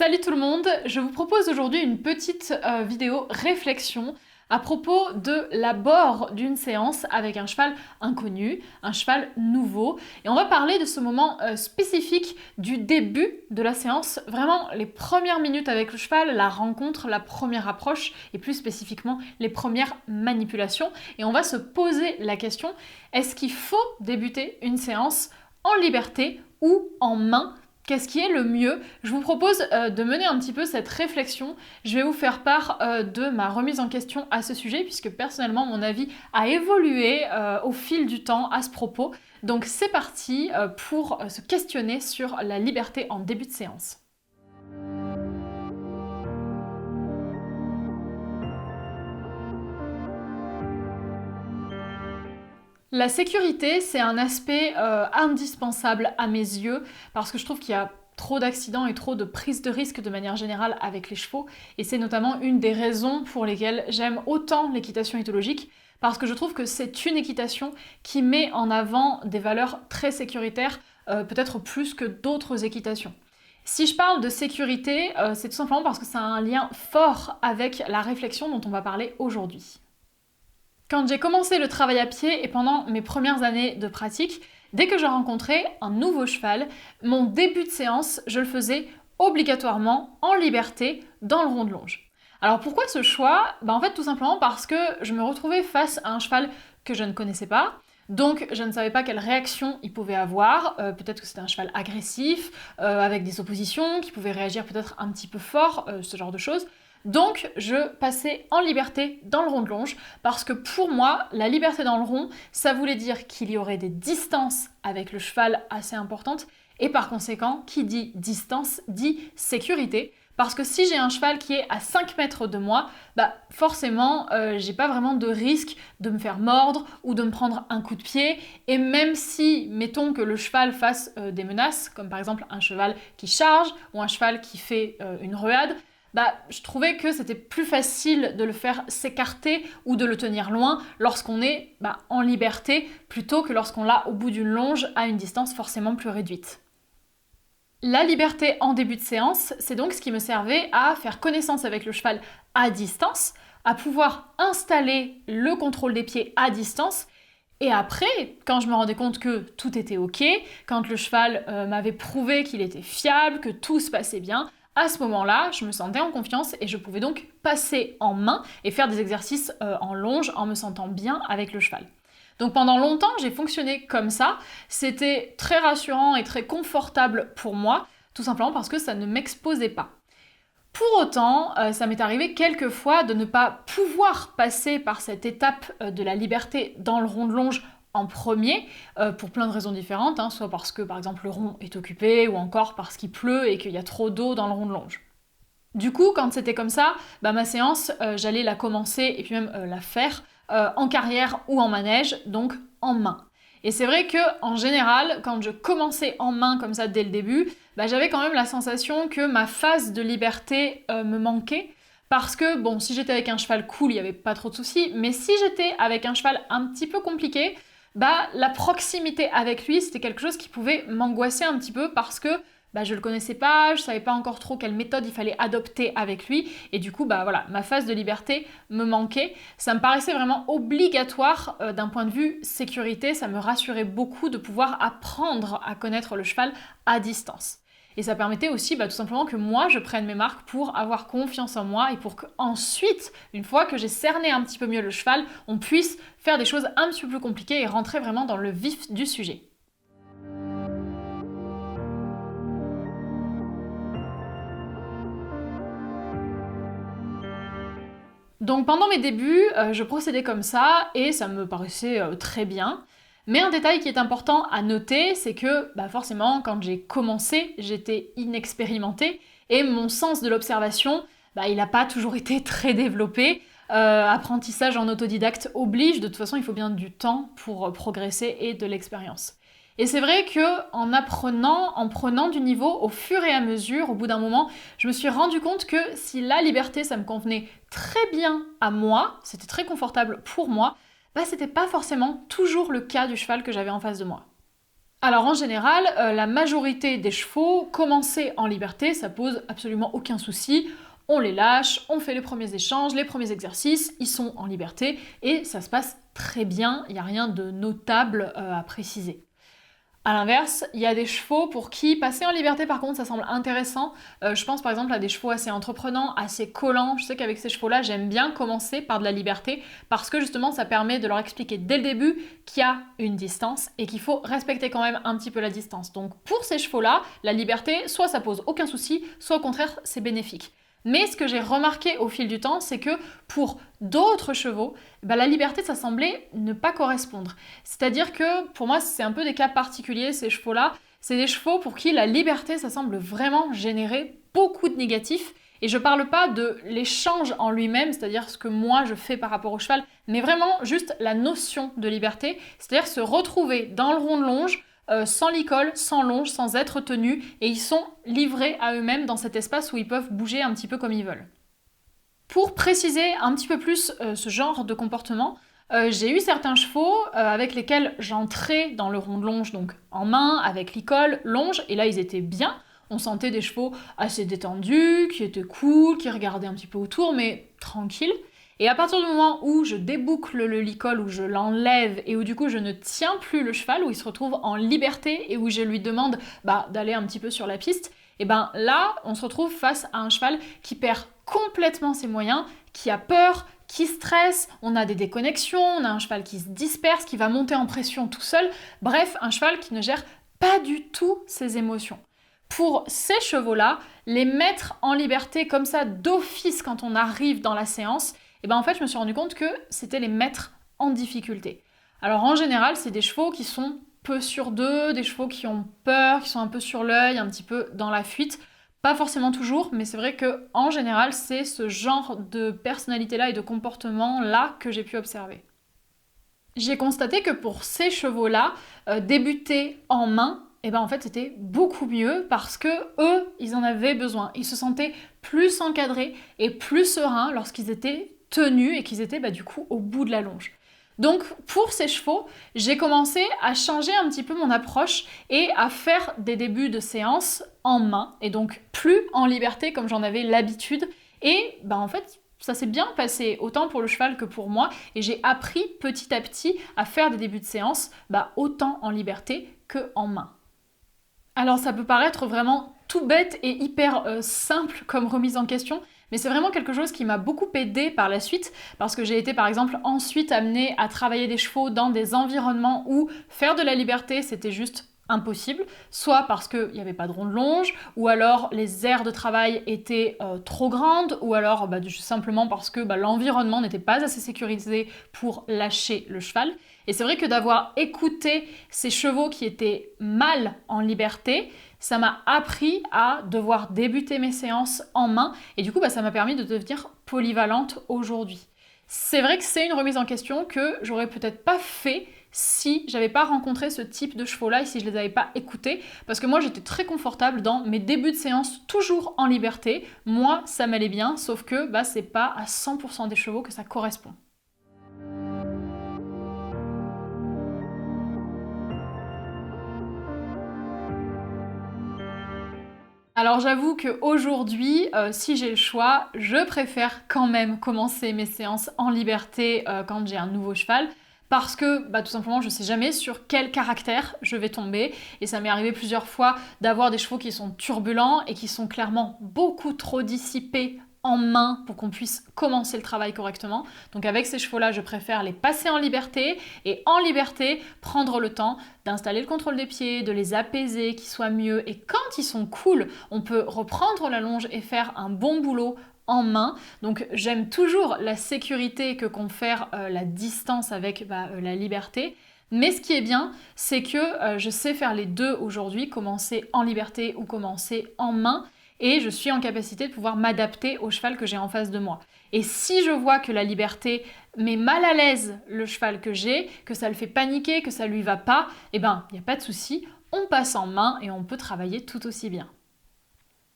Salut tout le monde, je vous propose aujourd'hui une petite vidéo réflexion à propos de l'abord d'une séance avec un cheval inconnu, un cheval nouveau. Et on va parler de ce moment spécifique du début de la séance, vraiment les premières minutes avec le cheval, la rencontre, la première approche et plus spécifiquement les premières manipulations. Et on va se poser la question, est-ce qu'il faut débuter une séance en liberté ou en main ? Qu'est-ce qui est le mieux? Je vous propose de mener un petit peu cette réflexion. Je vais vous faire part de ma remise en question à ce sujet, puisque personnellement, mon avis a évolué au fil du temps à ce propos. Donc c'est parti pour se questionner sur la liberté en début de séance. La sécurité, c'est un aspect indispensable à mes yeux parce que je trouve qu'il y a trop d'accidents et trop de prises de risques de manière générale avec les chevaux et c'est notamment une des raisons pour lesquelles j'aime autant l'équitation éthologique parce que je trouve que c'est une équitation qui met en avant des valeurs très sécuritaires, peut-être plus que d'autres équitations. Si je parle de sécurité, c'est tout simplement parce que ça a un lien fort avec la réflexion dont on va parler aujourd'hui. Quand j'ai commencé le travail à pied et pendant mes premières années de pratique, dès que je rencontrais un nouveau cheval, mon début de séance, je le faisais obligatoirement en liberté dans le rond de longe. Alors pourquoi ce choix? En fait tout simplement parce que je me retrouvais face à un cheval que je ne connaissais pas, donc je ne savais pas quelle réaction il pouvait avoir, peut-être que c'était un cheval agressif, avec des oppositions, qui pouvait réagir peut-être un petit peu fort, ce genre de choses. Donc je passais en liberté dans le rond de longe parce que pour moi, la liberté dans le rond, ça voulait dire qu'il y aurait des distances avec le cheval assez importantes et par conséquent, qui dit distance dit sécurité. Parce que si j'ai un cheval qui est à 5 mètres de moi, forcément, j'ai pas vraiment de risque de me faire mordre ou de me prendre un coup de pied. Et même si, mettons que le cheval fasse des menaces, comme par exemple un cheval qui charge ou un cheval qui fait une ruade, je trouvais que c'était plus facile de le faire s'écarter ou de le tenir loin lorsqu'on est en liberté plutôt que lorsqu'on l'a au bout d'une longe à une distance forcément plus réduite. La liberté en début de séance, c'est donc ce qui me servait à faire connaissance avec le cheval à distance, à pouvoir installer le contrôle des pieds à distance. Et après, quand je me rendais compte que tout était ok, quand le cheval m'avait prouvé qu'il était fiable, que tout se passait bien, à ce moment-là, je me sentais en confiance et je pouvais donc passer en main et faire des exercices en longe en me sentant bien avec le cheval. Donc pendant longtemps, j'ai fonctionné comme ça. C'était très rassurant et très confortable pour moi, tout simplement parce que ça ne m'exposait pas. Pour autant, ça m'est arrivé quelques fois de ne pas pouvoir passer par cette étape de la liberté dans le rond de longe en premier, pour plein de raisons différentes, soit parce que par exemple le rond est occupé, ou encore parce qu'il pleut et qu'il y a trop d'eau dans le rond de longe. Du coup, quand c'était comme ça, ma séance, j'allais la commencer et puis même la faire en carrière ou en manège, donc en main. Et c'est vrai que en général, quand je commençais en main comme ça dès le début, j'avais quand même la sensation que ma phase de liberté me manquait. Parce que, si j'étais avec un cheval cool, il n'y avait pas trop de soucis, mais si j'étais avec un cheval un petit peu compliqué, la proximité avec lui, c'était quelque chose qui pouvait m'angoisser un petit peu parce que je le connaissais pas, je savais pas encore trop quelle méthode il fallait adopter avec lui, et du coup, ma phase de liberté me manquait. Ça me paraissait vraiment obligatoire d'un point de vue sécurité, ça me rassurait beaucoup de pouvoir apprendre à connaître le cheval à distance. Et ça permettait aussi tout simplement que moi, je prenne mes marques pour avoir confiance en moi et pour qu'ensuite, une fois que j'ai cerné un petit peu mieux le cheval, on puisse faire des choses un petit peu plus compliquées et rentrer vraiment dans le vif du sujet. Donc pendant mes débuts, je procédais comme ça et ça me paraissait très bien. Mais un détail qui est important à noter, c'est que forcément, quand j'ai commencé, j'étais inexpérimentée et mon sens de l'observation, il n'a pas toujours été très développé. Apprentissage en autodidacte oblige, de toute façon, il faut bien du temps pour progresser et de l'expérience. Et c'est vrai que en prenant du niveau au fur et à mesure, au bout d'un moment, je me suis rendu compte que si la liberté, ça me convenait très bien à moi, c'était très confortable pour moi, c'était pas forcément toujours le cas du cheval que j'avais en face de moi. Alors en général, la majorité des chevaux, commencer en liberté, ça pose absolument aucun souci. On les lâche, on fait les premiers échanges, les premiers exercices, ils sont en liberté et ça se passe très bien, il n'y a rien de notable à préciser. A l'inverse, il y a des chevaux pour qui passer en liberté par contre ça semble intéressant. Je pense par exemple à des chevaux assez entreprenants, assez collants. Je sais qu'avec ces chevaux-là, j'aime bien commencer par de la liberté parce que justement ça permet de leur expliquer dès le début qu'il y a une distance et qu'il faut respecter quand même un petit peu la distance. Donc pour ces chevaux-là, la liberté, soit ça pose aucun souci, soit au contraire c'est bénéfique. Mais ce que j'ai remarqué au fil du temps, c'est que pour d'autres chevaux, la liberté, ça semblait ne pas correspondre. C'est-à-dire que pour moi, c'est un peu des cas particuliers, ces chevaux-là. C'est des chevaux pour qui la liberté, ça semble vraiment générer beaucoup de négatifs. Et je parle pas de l'échange en lui-même, c'est-à-dire ce que moi je fais par rapport au cheval, mais vraiment juste la notion de liberté, c'est-à-dire se retrouver dans le rond de longe, sans licol, sans longe, sans être tenus, et ils sont livrés à eux-mêmes dans cet espace où ils peuvent bouger un petit peu comme ils veulent. Pour préciser un petit peu plus ce genre de comportement, j'ai eu certains chevaux avec lesquels j'entrais dans le rond de longe, donc en main, avec licol, longe, et là ils étaient bien. On sentait des chevaux assez détendus, qui étaient cool, qui regardaient un petit peu autour, mais tranquilles. Et à partir du moment où je déboucle le licol, où je l'enlève et où du coup je ne tiens plus le cheval, où il se retrouve en liberté et où je lui demande d'aller un petit peu sur la piste, et ben là on se retrouve face à un cheval qui perd complètement ses moyens, qui a peur, qui stresse, on a des déconnexions, on a un cheval qui se disperse, qui va monter en pression tout seul, bref, un cheval qui ne gère pas du tout ses émotions. Pour ces chevaux-là, les mettre en liberté comme ça d'office quand on arrive dans la séance, et ben en fait je me suis rendu compte que c'était les mettre en difficulté. Alors en général, c'est des chevaux qui sont peu sûrs d'eux, des chevaux qui ont peur, qui sont un peu sur l'œil, un petit peu dans la fuite. Pas forcément toujours, mais c'est vrai que en général, c'est ce genre de personnalité-là et de comportement-là que j'ai pu observer. J'ai constaté que pour ces chevaux-là, débuter en main, et ben en fait c'était beaucoup mieux parce que eux, ils en avaient besoin. Ils se sentaient plus encadrés et plus sereins lorsqu'ils étaient tenus et qu'ils étaient du coup au bout de la longe. Donc pour ces chevaux, j'ai commencé à changer un petit peu mon approche et à faire des débuts de séance en main et donc plus en liberté comme j'en avais l'habitude. Et en fait, ça s'est bien passé autant pour le cheval que pour moi et j'ai appris petit à petit à faire des débuts de séance autant en liberté que en main. Alors ça peut paraître vraiment tout bête et hyper simple comme remise en question, mais c'est vraiment quelque chose qui m'a beaucoup aidée par la suite, parce que j'ai été par exemple ensuite amenée à travailler des chevaux dans des environnements où faire de la liberté c'était juste impossible, soit parce qu'il n'y avait pas de rond de longe, ou alors les aires de travail étaient trop grandes, ou alors simplement parce que l'environnement n'était pas assez sécurisé pour lâcher le cheval. Et c'est vrai que d'avoir écouté ces chevaux qui étaient mal en liberté, ça m'a appris à devoir débuter mes séances en main, et du coup ça m'a permis de devenir polyvalente aujourd'hui. C'est vrai que c'est une remise en question que j'aurais peut-être pas fait si j'avais pas rencontré ce type de chevaux-là et si je les avais pas écoutés, parce que moi j'étais très confortable dans mes débuts de séance toujours en liberté. Moi ça m'allait bien, sauf que c'est pas à 100% des chevaux que ça correspond. Alors j'avoue qu'aujourd'hui, si j'ai le choix, je préfère quand même commencer mes séances en liberté quand j'ai un nouveau cheval, parce que tout simplement je sais jamais sur quel caractère je vais tomber, et ça m'est arrivé plusieurs fois d'avoir des chevaux qui sont turbulents et qui sont clairement beaucoup trop dissipés en main pour qu'on puisse commencer le travail correctement. Donc avec ces chevaux-là, je préfère les passer en liberté et en liberté prendre le temps d'installer le contrôle des pieds, de les apaiser, qu'ils soient mieux. Et quand ils sont cool, on peut reprendre la longe et faire un bon boulot en main. Donc j'aime toujours la sécurité que confère la distance avec la liberté. Mais ce qui est bien, c'est que je sais faire les deux aujourd'hui, commencer en liberté ou commencer en main. Et je suis en capacité de pouvoir m'adapter au cheval que j'ai en face de moi. Et si je vois que la liberté met mal à l'aise le cheval que j'ai, que ça le fait paniquer, que ça lui va pas, il n'y a pas de souci, on passe en main et on peut travailler tout aussi bien.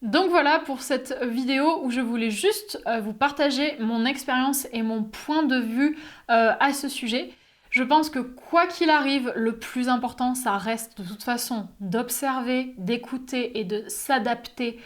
Donc voilà pour cette vidéo où je voulais juste vous partager mon expérience et mon point de vue à ce sujet. Je pense que quoi qu'il arrive, le plus important, ça reste de toute façon d'observer, d'écouter et de s'adapter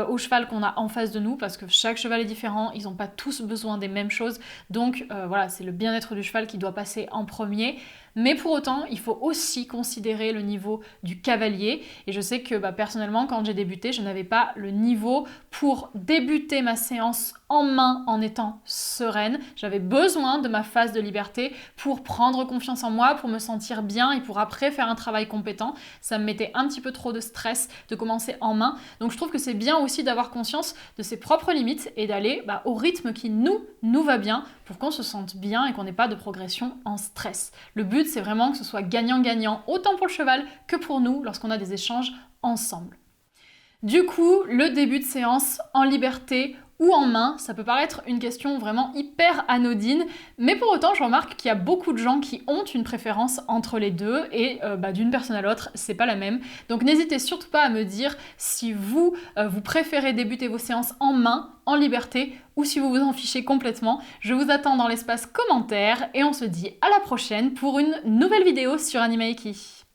au cheval qu'on a en face de nous, parce que chaque cheval est différent, ils n'ont pas tous besoin des mêmes choses. Donc voilà, c'est le bien-être du cheval qui doit passer en premier. Mais pour autant, il faut aussi considérer le niveau du cavalier. Et je sais que personnellement, quand j'ai débuté, je n'avais pas le niveau pour débuter ma séance en main en étant sereine. J'avais besoin de ma phase de liberté pour prendre confiance en moi, pour me sentir bien et pour après faire un travail compétent. Ça me mettait un petit peu trop de stress de commencer en main. Donc je trouve que c'est bien aussi d'avoir conscience de ses propres limites et d'aller au rythme qui nous va bien pour qu'on se sente bien et qu'on n'ait pas de progression en stress. Le but, c'est vraiment que ce soit gagnant-gagnant, autant pour le cheval que pour nous lorsqu'on a des échanges ensemble. Du coup, le début de séance en liberté ou en main, ça peut paraître une question vraiment hyper anodine, mais pour autant je remarque qu'il y a beaucoup de gens qui ont une préférence entre les deux et d'une personne à l'autre, c'est pas la même. Donc n'hésitez surtout pas à me dire si vous préférez débuter vos séances en main, en liberté, ou si vous vous en fichez complètement. Je vous attends dans l'espace commentaire et on se dit à la prochaine pour une nouvelle vidéo sur Animaiki.